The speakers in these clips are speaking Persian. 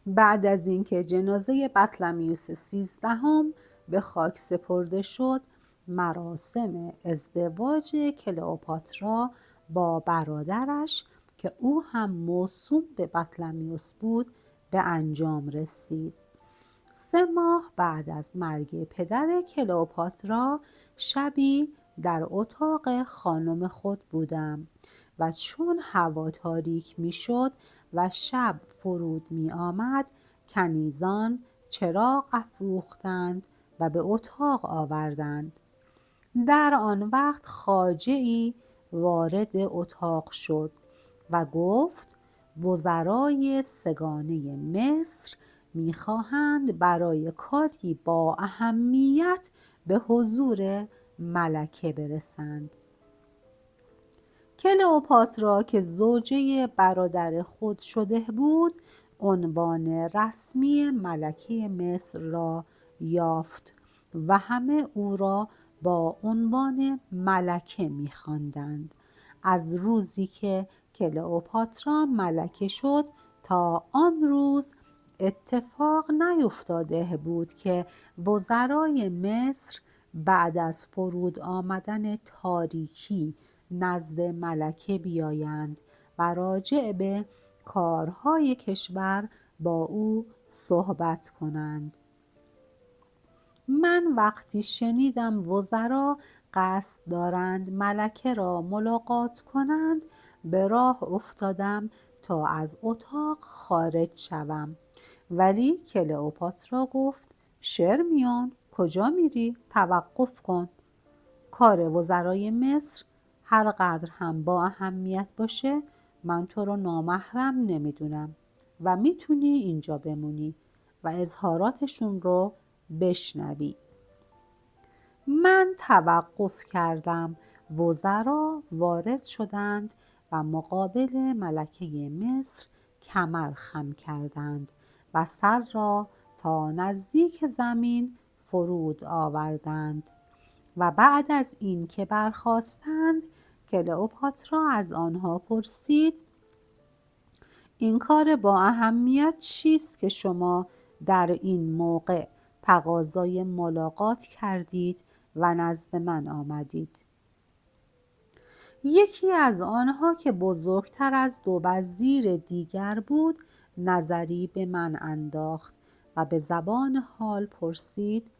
بعد از اینکه جنازه بطلمیوس 13 به خاک سپرده شد، مراسم ازدواج کلئوپاترا با برادرش که او هم موسوم به بطلمیوس بود به انجام رسید. 3 ماه بعد از مرگ پدر کلئوپاترا، شبی در اتاق خانم خود بودم و چون هوا تاریک می شد و شب فرود می آمد، کنیزان چراغ افروختند و به اتاق آوردند. در آن وقت خواجه‌ای وارد اتاق شد و گفت: وزرای سگانه مصر می‌خواهند برای کاری با اهمیت به حضور ملکه برسند. کلئوپاترا که زوجه برادر خود شده بود، عنوان رسمی ملکه مصر را یافت و همه او را با عنوان ملکه می‌خواندند. از روزی که کلئوپاترا ملکه شد تا آن روز اتفاق نیفتاده بود که وزرای مصر بعد از فرود آمدن تاریکی نزد ملکه بیایند و راجع به کارهای کشور با او صحبت کنند. من وقتی شنیدم وزرا قصد دارند ملکه را ملاقات کنند، به راه افتادم تا از اتاق خارج شوم. ولی کلئوپاترا گفت: شرمیون، کجا میری؟ توقف کن. کار وزرای مصر هر قدر هم با اهمیت باشه، من تو رو نامحرم نمیدونم و میتونی اینجا بمونی و اظهاراتشون رو بشنوی. من توقف کردم. وزرا وارد شدند و مقابل ملکه مصر کمر خم کردند و سر را تا نزدیک زمین فرود آوردند و بعد از این که برخاستند، کلئوپاترا از آنها پرسید: این کار با اهمیت چیست که شما در این موقع تقاضای ملاقات کردید و نزد من آمدید؟ یکی از آنها که بزرگتر از 2 وزیر دیگر بود، نظری به من انداخت و به زبان حال پرسید: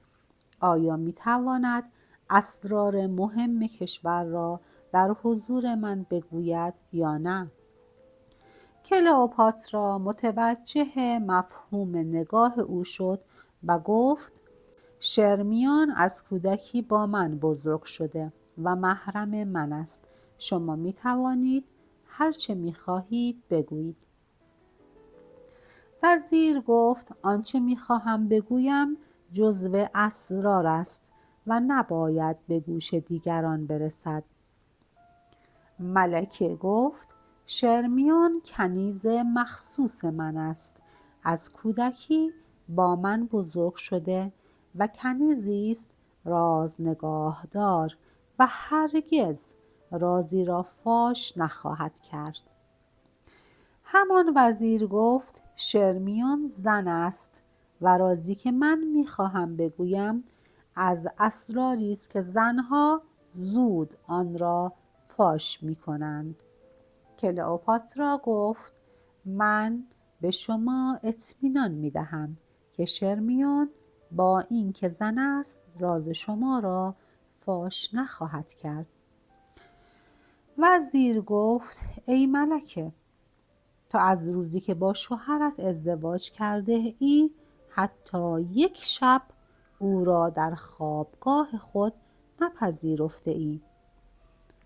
آیا میتواند اسرار مهم کشور را در حضور من بگوید یا نه؟ کلئوپاترا متوجه مفهوم نگاه او شد و گفت: شرمیان از کودکی با من بزرگ شده و محرم من است. شما می توانید هر چه می خواهید بگویید. وزیر گفت: آنچه می خواهم بگویم جزو اسرار است و نباید به گوش دیگران برسد. ملکه گفت: شرمیون کنیز مخصوص من است. از کودکی با من بزرگ شده و کنیزی است راز نگاهدار و هرگز رازی را فاش نخواهد کرد. همان وزیر گفت: شرمیون زن است و رازی که من میخواهم بگویم از اسراری است که زنها زود آن را فاش میکنند. کلئوپاترا گفت: من به شما اطمینان میدهم که شرمیون با این که زن است راز شما را فاش نخواهد کرد. وزیر گفت: ای ملکه، تا از روزی که با شوهرت ازدواج کرده ای، حتی یک شب او را در خوابگاه خود نپذیرفته ای.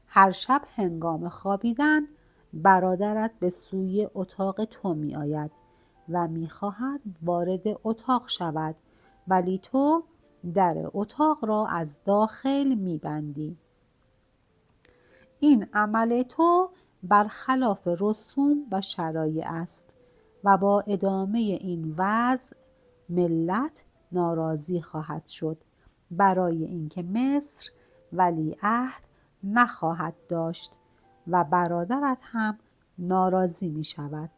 هر شب هنگام خوابیدن برادرت به سوی اتاق تو می آید و می خواهد وارد اتاق شود، ولی تو در اتاق را از داخل می بندی. این عمل تو برخلاف رسوم و شرایع است و با ادامه این وضع ملت ناراضی خواهد شد، برای اینکه مصر ولیعهد نخواهد داشت و برادرت هم ناراضی می شود.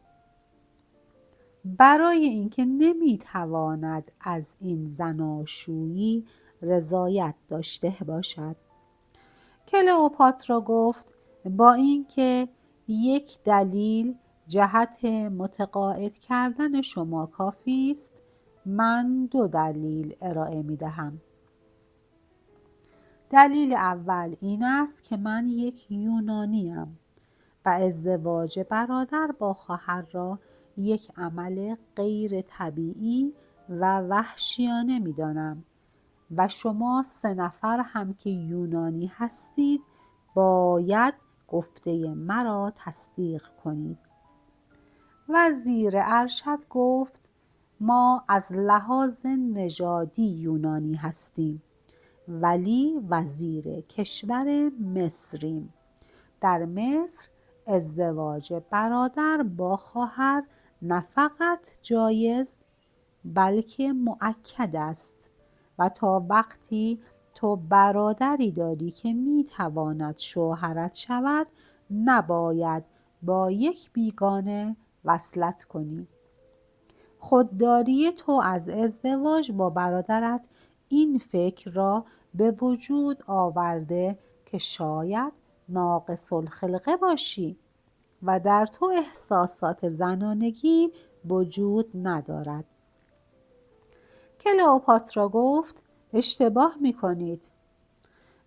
برای اینکه نمیتواند از این زناشویی رضایت داشته باشد. کلئوپاترا گفت با اینکه یک دلیل جهت متقاعد کردن شما کافی است، من 2 دلیل ارائه می دهم. دلیل اول این است که من یک یونانیم و ازدواج برادر با خواهر را یک عمل غیر طبیعی و وحشیانه می دانم و شما 3 نفر هم که یونانی هستید باید گفته مرا تصدیق کنید. وزیر ارشد گفت ما از لحاظ نژادی یونانی هستیم ولی وزیر کشور مصریم. در مصر ازدواج برادر با خواهر نه فقط جایز بلکه مؤکد است و تا وقتی تو برادری داری که میتواند شوهرت شود نباید با یک بیگانه وصلت کنی. خودداری تو از ازدواج با برادرت این فکر را به وجود آورده که شاید ناقص الخلقه باشی و در تو احساسات زنانگی وجود ندارد. کلئوپاترا گفت اشتباه می‌کنید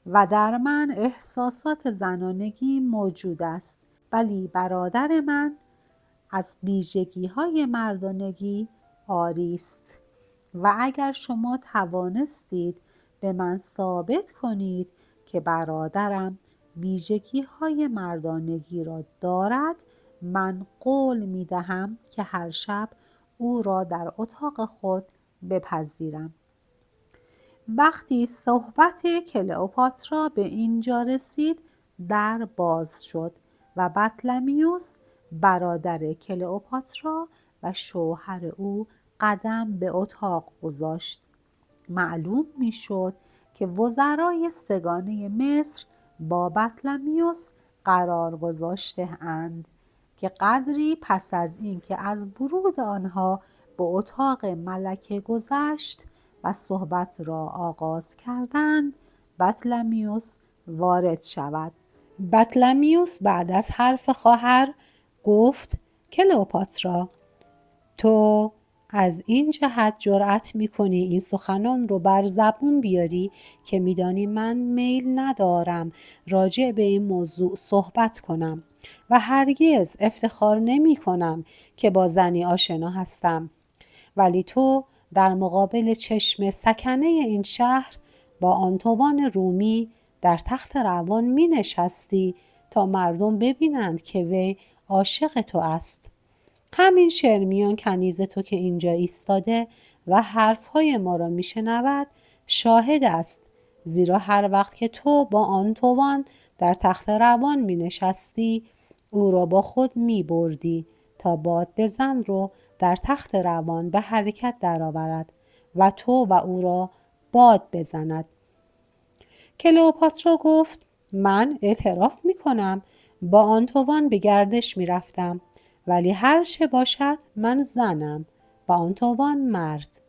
و در من احساسات زنانگی موجود است، ولی برادر من از ویژگی‌های مردانگی عاری است و اگر شما توانستید به من ثابت کنید که برادرم ویژگی‌های مردانگی را دارد، من قول می‌دهم که هر شب او را در اتاق خود بپذیرم. وقتی صحبت کلئوپاترا به اینجا رسید در باز شد و بطلمیوس برادر کلئوپاترا و شوهر او قدم به اتاق گذاشت. معلوم میشد که وزرای سگانه مصر با بطلمیوس قرار گذاشته اند که قدری پس از اینکه از ورود آنها به اتاق ملکه گذشت و صحبت را آغاز کردند بطلمیوس وارد شود. بطلمیوس بعد از حرف خواهر گفت کلئوپاترا تو از این جهت جرأت می‌کنی این سخنان رو بر زبون بیاری که می‌دانی من میل ندارم راجع به این موضوع صحبت کنم و هرگز افتخار نمی‌کنم که با زنی آشنا هستم، ولی تو در مقابل چشم سکنه این شهر با آنتوان رومی در تخت روان می نشستی تا مردم ببینند که وی عاشق تو است. همین شرمیان کنیز تو که اینجا ایستاده و حرفهای ما را می شنود شاهد است، زیرا هر وقت که تو با آنتوان در تخت روان می نشستی او را با خود می بردی تا باد بزن رو در تخت روان به حرکت درآورد و تو و او را باد بزند. کلئوپاترا گفت من اعتراف می کنم با آنتوان به گردش می رفتم، ولی هر چه باشد من زنم و آنتوان مرد.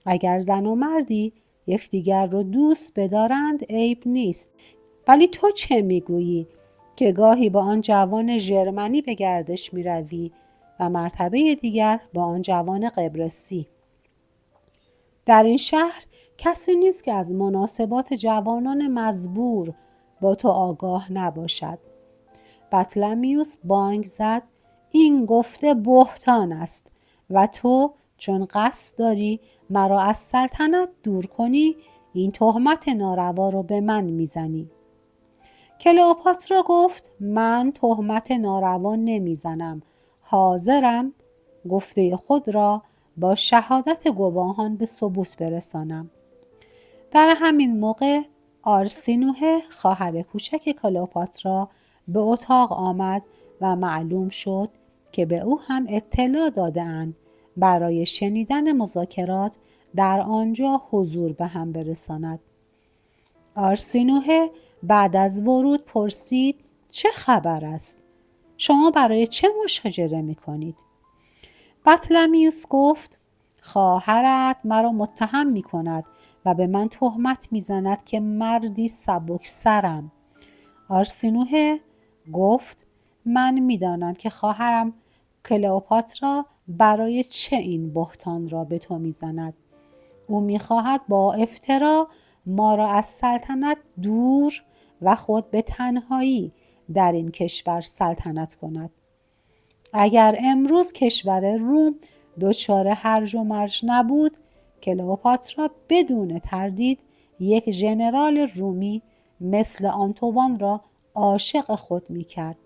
اگر زن و مردی یکدیگر رو دوست بدارند عیب نیست، ولی تو چه میگویی که گاهی با آن جوان ژرمنی به گردش می روی و مرتبه دیگر با آن جوان قبرسی؟ در این شهر کسی نیست که از مناسبات جوانان مزبور با تو آگاه نباشد. بطلمیوس بانگ زد این گفته بهتان است و تو چون قصد داری مرا از سلطنت دور کنی این تهمت ناروا رو به من میزنی. کلئوپاترا گفت من تهمت ناروا نمیزنم، حاضرم گفته خود را با شهادت گواهان به ثبوت برسانم. در همین موقع آرسینوه خواهر کوچک کلئوپاترا به اتاق آمد و معلوم شد که به او هم اطلاع داده‌اند برای شنیدن مذاکرات در آنجا حضور به هم برساند. آرسینوه بعد از ورود پرسید چه خبر است؟ شما برای چه مشاجره می‌کنید؟ بطلمیوس گفت خواهرت مرا متهم می کند و به من تهمت می زند که مردی سبکسرم. آرسینوه گفت من می دانم که خواهرم کلئوپاترا برای چه این بهتان را به تو می زند. او می خواهد با افترا ما را از سلطنت دور و خود به تنهایی در این کشور سلطنت کند. اگر امروز کشور روم دچار هرج و مرج نبود، کلئوپاترا بدون تردید یک ژنرال رومی مثل آنتوان را عاشق خود می کرد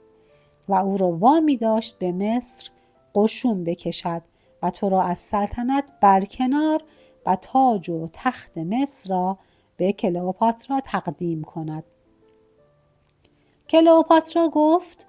و او را وامی داشت به مصر قشون بکشد و تو را از سلطنت برکنار و تاج و تخت مصر را به کلئوپاترا تقدیم کند. کلئوپاترا گفت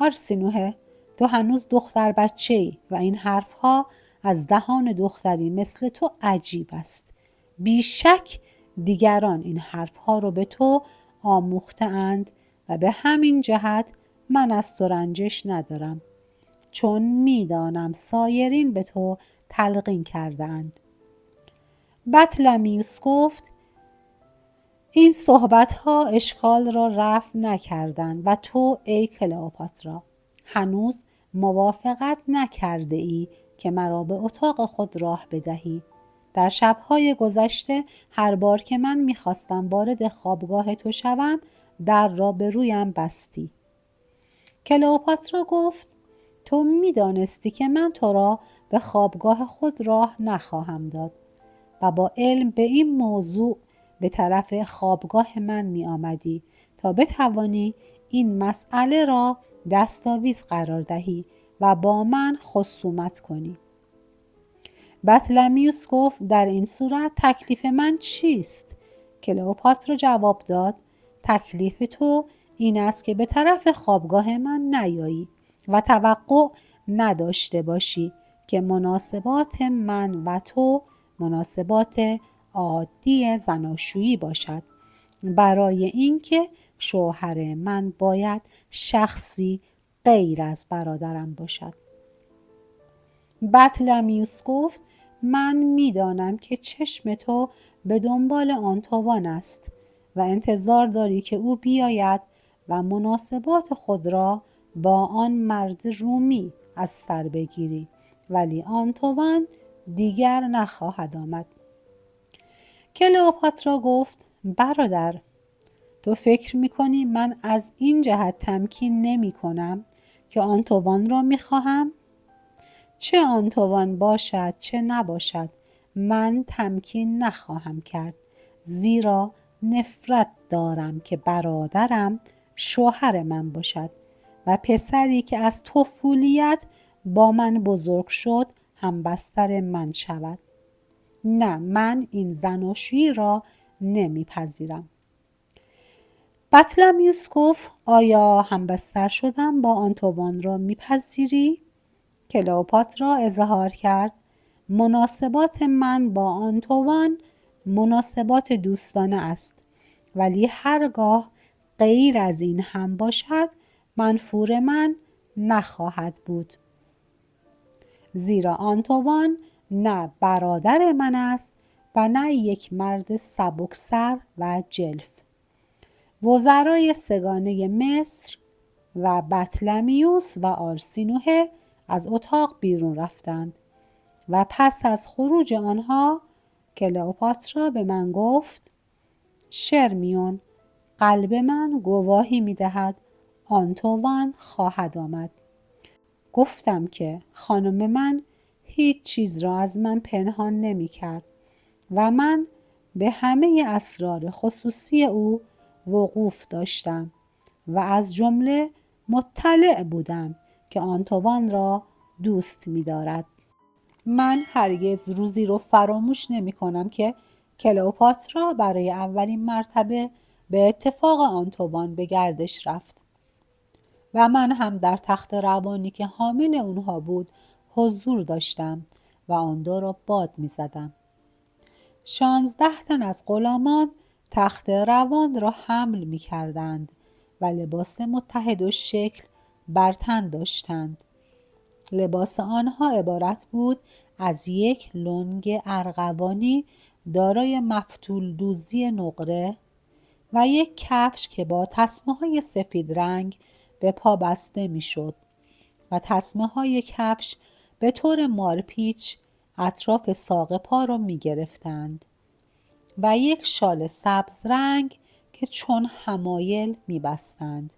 آرسینوه تو هنوز دختر بچه‌ای و این حرفها از دهان دختری مثل تو عجیب است. بیشک دیگران این حرفها رو به تو آموخته‌اند و به همین جهت من از تو رنجش ندارم، چون میدانم سایرین به تو تلقین کردند. بطلمیوس گفت این صحبتها اشکال را رفع نکردند و تو ای کلئوپاترا هنوز موافقت نکرده ای که مرا به اتاق خود راه بدهی. در شبهای گذشته هر بار که من میخواستم وارد خوابگاه تو شوم در را به رویم بستی. کلئوپاترا گفت تو میدانستی که من تو را به خوابگاه خود راه نخواهم داد و با علم به این موضوع به طرف خوابگاه من می آمدی تا بتوانی این مسئله را دستاویز قرار دهی و با من خصومت کنی. بطلمیوس گفت در این صورت تکلیف من چیست؟ کلئوپاترا جواب داد تکلیف تو این است که به طرف خوابگاه من نیایی و توقع نداشته باشی که مناسبات من و تو مناسبات عادی زناشویی باشد، برای اینکه شوهر من باید شخصی غیر از برادرم باشد. بطلمیوس گفت من میدانم که چشم تو به دنبال آنتوان است و انتظار داری که او بیاید و مناسبات خود را با آن مرد رومی از سر بگیری، ولی آنتوان دیگر نخواهد آمد. کلئوپاترا گفت برادر تو فکر میکنی من از این جهت تمکین نمی کنم که آنتوان را میخواهم؟ چه آنتوان باشد چه نباشد من تمکین نخواهم کرد، زیرا نفرت دارم که برادرم شوهر من باشد و پسری که از طفولیت با من بزرگ شد همبستر من شود. نه، من این زناشویی را نمیپذیرم. بطلمیوس گفت آیا همبستر شدن با آنتوان را میپذیری؟ کلئوپاترا اظهار کرد مناسبات من با آنتوان مناسبات دوستانه است، ولی هرگاه غیر از این هم باشد منفور من نخواهد بود، زیرا آنتوان نه برادر من است و نه یک مرد سبکسر و جلف. وزرای سگانه مصر و بطلمیوس و آرسینوه از اتاق بیرون رفتند و پس از خروج آنها کلئوپاترا به من گفت شرمیون قلب من گواهی می دهد آنتوان خواهد آمد. گفتم که خانم من هیچ چیز را از من پنهان نمی کرد و من به همه اسرار خصوصی او وقوف داشتم و از جمله مطلع بودم که آنتوان را دوست می دارد. من هرگز روزی رو فراموش نمی کنم که کلئوپاترا برای اولین مرتبه به اتفاق آنتوان به گردش رفت و من هم در تخت روانی که حامل اونها بود حضور داشتم و آن دو را باد می زدم. 16 تن از غلامان تخت روان را حمل می کردند و لباس متحد و شکل بر تن داشتند. لباس آنها عبارت بود از یک لنگ ارغوانی دارای مفتول دوزی نقره و یک کفش که با تسمه‌های سفید رنگ به پا بسته می‌شد و تسمه‌های کفش به طور مارپیچ اطراف ساق پا را می‌گرفتند و یک شال سبز رنگ که چون حمایل می‌بستند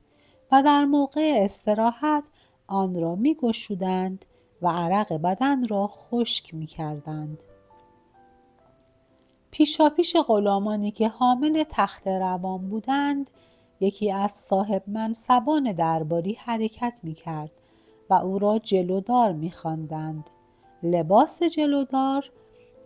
و در موقع استراحت آن را می‌گشودند و عرق بدن را خشک می‌کردند. پیشاپیش غلامانی که حامل تخت روان بودند، یکی از صاحب منصبان درباری حرکت می‌کرد و او را جلودار می‌خواندند. لباس جلودار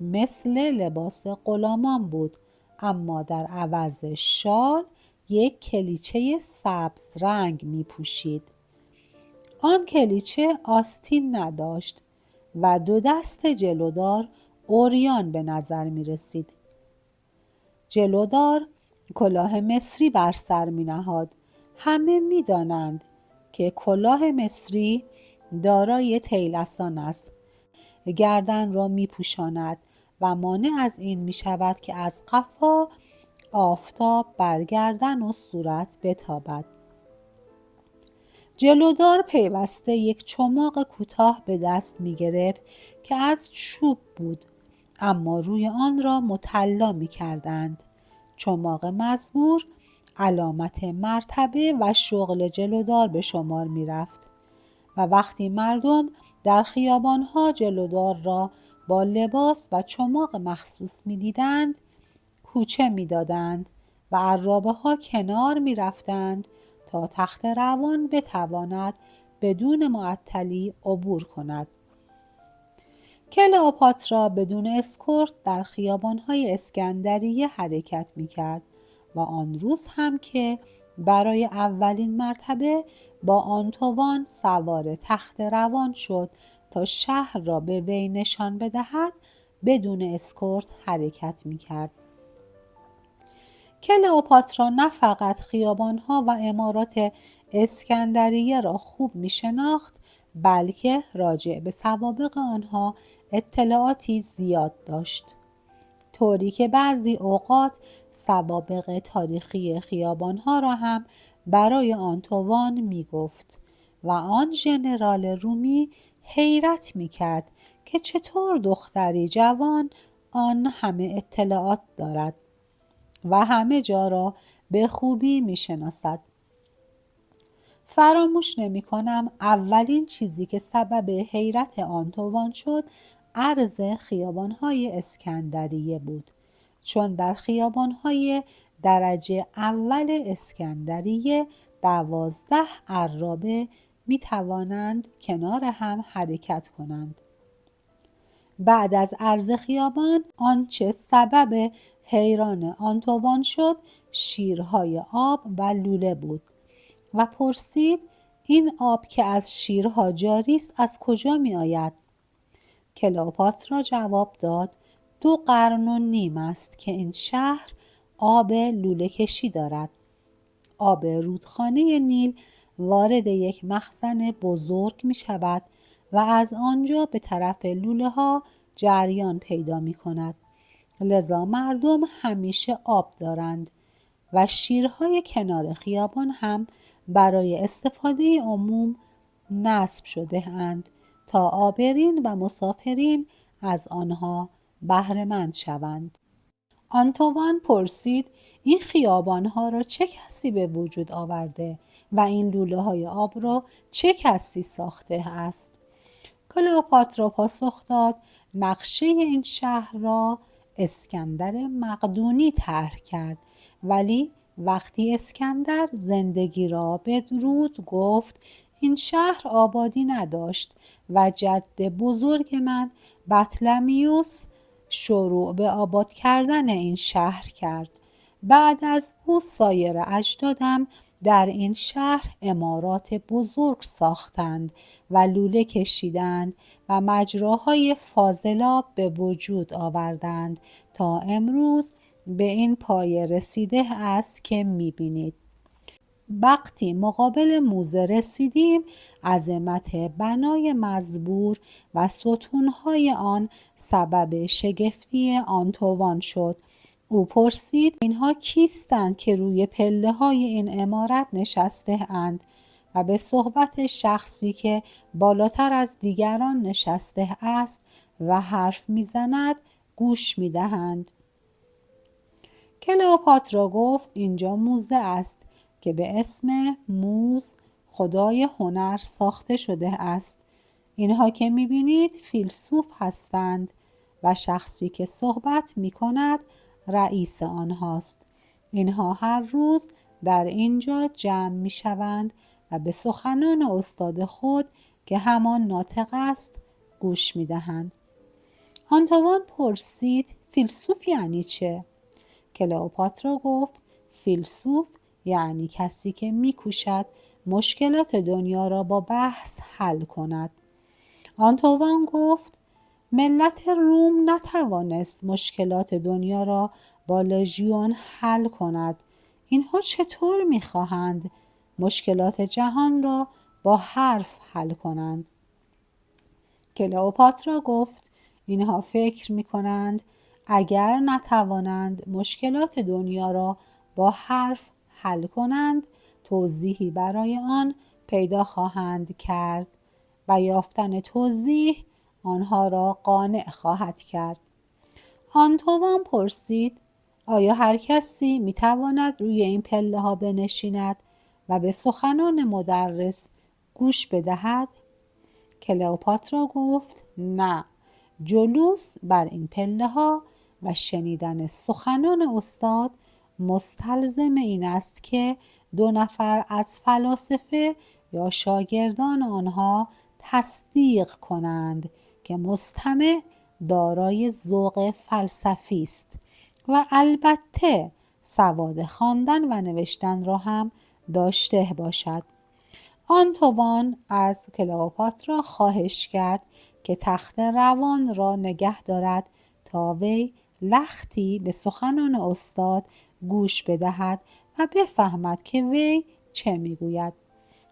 مثل لباس غلامان بود، اما در عوض شال یک کلیچه سبز رنگ می‌پوشید. آن کلیچه آستین نداشت و دو دست جلودار عریان به نظر می رسید. جلودار کلاه مصری بر سر می نهاد. همه می دانند که کلاه مصری دارای طیلسان است. گردن را می پوشاند و مانع از این می شود که از قفا آفتاب بر گردن و صورت بتابد. جلودار پیوسته یک چماق کوتاه به دست می گرفت که از چوب بود، اما روی آن را مطلا می کردند. چماق مزبور علامت مرتبه و شغل جلودار به شمار می رفت و وقتی مردم در خیابانها جلودار را با لباس و چماق مخصوص می دیدند، کوچه می دادند و عرابه ها کنار می رفتند تا تخت روان بتواند بدون معطلی عبور کند. کلئوپاترا بدون اسکورت در خیابان‌های اسکندریه حرکت می‌کرد و آن روز هم که برای اولین مرتبه با آنتوان سوار تخت روان شد تا شهر را به وی نشان بدهد، بدون اسکورت حرکت می‌کرد. کلئوپاترا نه فقط خیابان‌ها و عمارات اسکندریه را خوب می‌شناخت، بلکه راجع به سوابق آنها اطلاعاتی زیاد داشت، طوری که بعضی اوقات سوابق تاریخی خیابان‌ها را هم برای آنتوان می‌گفت و آن ژنرال رومی حیرت می‌کرد که چطور دختری جوان آن همه اطلاعات دارد و همه جا را به خوبی می‌شناسد. فراموش نمی کنم اولین چیزی که سبب حیرت آنتوان شد عرض خیابان‌های اسکندریه بود، چون در خیابان‌های درجه اول اسکندریه 12 عرابه می توانند کنار هم حرکت کنند. بعد از عرض خیابان آنچه سبب حیران آنتوان شد شیرهای آب و لوله بود و پرسید این آب که از شیرها جاری است از کجا می آید؟ کلئوپاترا جواب داد 2 قرن و نیم است که این شهر آب لوله کشی دارد. آب رودخانه نیل وارد یک مخزن بزرگ می شود و از آنجا به طرف لوله ها جریان پیدا می کند. لذا مردم همیشه آب دارند و شیرهای کنار خیابان هم برای استفاده عموم نصب شده اند تا عابرین و مسافرین از آنها بهره مند شوند. آنتوان پرسید این خیابانها را چه کسی به وجود آورده و این لوله های آب را چه کسی ساخته است؟ کلئوپاترا پاسخ داد نقشه این شهر را اسکندر مقدونی طرح کرد، ولی وقتی اسکندر زندگی را بدرود گفت این شهر آبادی نداشت و جد بزرگ من بطلمیوس شروع به آباد کردن این شهر کرد. بعد از او سایر اجدادم در این شهر عمارات بزرگ ساختند و لوله کشیدند و مجراهای فاضلاب به وجود آوردند تا امروز به این پایه رسیده است که می‌بینید. وقتی مقابل موزه رسیدیم، عظمت بنای مزبور و ستونهای آن سبب شگفتی آنتوان شد. او پرسید اینها کیستند که روی پله های این عمارت نشسته اند و به صحبت شخصی که بالاتر از دیگران نشسته است و حرف میزند گوش میدهند. کلئوپاترا گفت اینجا موزه است که به اسم موز خدای هنر ساخته شده است. اینها که میبینید فیلسوف هستند و شخصی که صحبت میکند رئیس آنهاست. اینها هر روز در اینجا جمع میشوند و به سخنان استاد خود که همان ناطق است گوش میدهند. آنتوان پرسید فیلسوف یعنی چه؟ کلئوپاترا گفت فیلسوف یعنی کسی که میکوشد مشکلات دنیا را با بحث حل کند. آنتوان گفت ملت روم نتوانست مشکلات دنیا را با لژیون حل کند. اینها چطور میخواهند مشکلات جهان را با حرف حل کنند؟ کلئوپاترا گفت اینها فکر میکنند اگر نتوانند مشکلات دنیا را با حرف حل کنند توضیحی برای آن پیدا خواهند کرد و یافتن توضیح آنها را قانع خواهد کرد. آنتوان پرسید آیا هر کسی میتواند روی این پله ها بنشیند و به سخنان مدرس گوش بدهد؟ کلئوپاترا گفت نه، جلوس بر این پله ها و شنیدن سخنان استاد مستلزم این است که 2 نفر از فلاسفه یا شاگردان آنها تصدیق کنند که مستمع دارای ذوق فلسفی است و البته سواد خواندن و نوشتن را هم داشته باشد. آنتوان از کلئوپاترا خواهش کرد که تخت روان را نگه دارد تا وی لختی به سخنان استاد گوش بدهد و بفهمد که وی چه میگوید.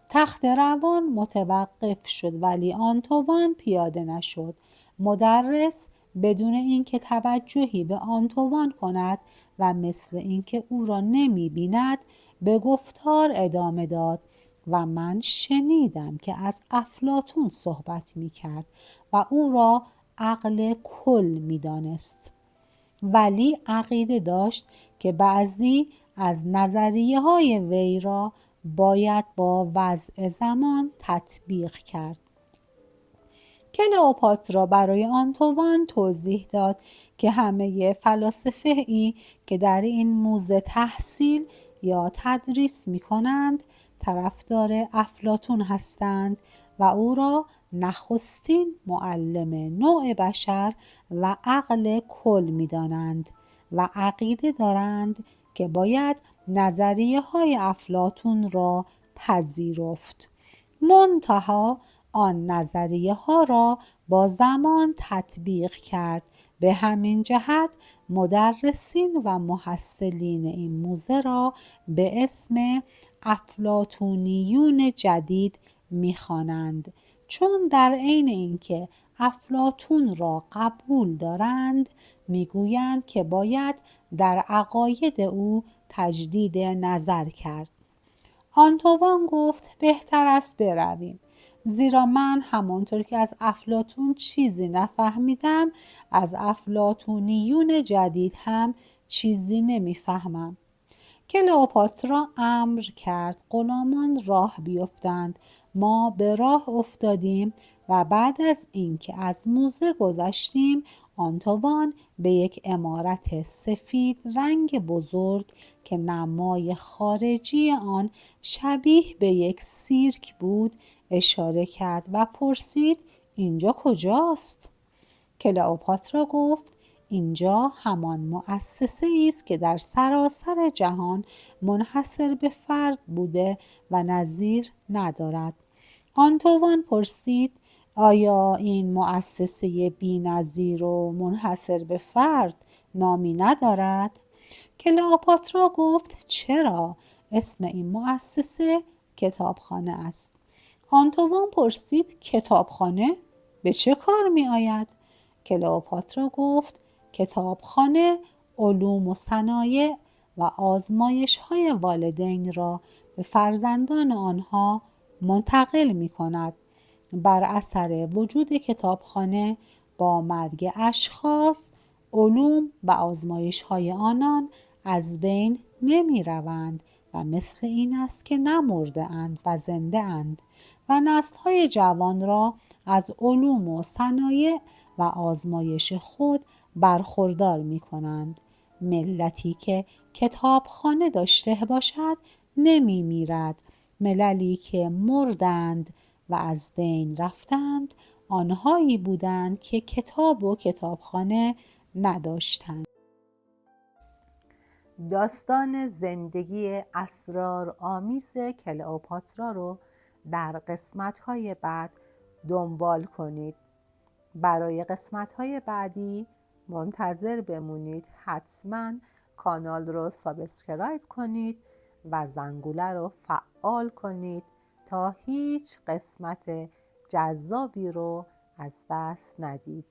تخت روان متوقف شد ولی آنتوان پیاده نشد. مدرس بدون اینکه توجهی به آنتوان کند و مثل اینکه او را نمی‌بیند به گفتار ادامه داد و من شنیدم که از افلاطون صحبت می‌کرد و او را عقل کل می‌دانست، ولی عقیده داشت که بعضی از نظریه‌های وی را باید با وضع زمان تطبیق کرد. کلئوپاترا برای آنتوان توضیح داد که همه فلاسفه‌ای که در این موزه تحصیل یا تدریس می کنند طرفدار افلاطون هستند و او را نخستین معلم نوع بشر و عقل کل می دانند و عقیده دارند که باید نظریه های افلاطون را پذیرفت. منتها آن نظریه ها را با زمان تطبیق کرد. به همین جهت مدرسین و محصلین این موزه را به اسم افلاطونیون جدید می‌خوانند، چون در عین اینکه افلاطون را قبول دارند میگویند که باید در عقاید او تجدید نظر کرد. آنتوان گفت بهتر است برویم، زیرا من همانطور که از افلاطون چیزی نفهمیدم از افلاطونیون جدید هم چیزی نمیفهمم. کلئوپاترا امر کرد غلامان راه بیفتند. ما به راه افتادیم و بعد از اینکه از موزه گذشتیم آنتوان به یک عمارت سفید رنگ بزرگ که نمای خارجی آن شبیه به یک سیرک بود اشاره کرد و پرسید اینجا کجاست؟ کلئوپاترا گفت اینجا همان مؤسسه است که در سراسر جهان منحصر به فرد بوده و نظیر ندارد. آنتوان پرسید آیا این مؤسسه بی‌نظیر و منحصر به فرد نامی ندارد؟ کلئوپاترا گفت چرا؟ اسم این مؤسسه کتابخانه است. آنتوان پرسید کتابخانه به چه کار می آید؟ کلئوپاترا گفت کتابخانه علوم و صنایع و آزمایش‌های والدین را به فرزندان آنها منتقل می کند. بر اثر وجود کتابخانه با مرگ اشخاص، علوم و آزمایش‌های آنان از بین نمی روند و مثل این است که نمرده اند و زنده اند و نسل‌های جوان را از علوم و صنایع و آزمایش خود برخوردار می کنند. ملتی که کتابخانه داشته باشد نمی میرد. مللی که مردند و از بین رفتند آنهایی بودند که کتاب و کتابخانه نداشتند. داستان زندگی اسرارآمیز کلئوپاترا رو در قسمت‌های بعد دنبال کنید. برای قسمت‌های بعدی منتظر بمونید. حتما کانال رو سابسکرایب کنید و زنگوله رو فعال کنید تا هیچ قسمت جذابی رو از دست ندید.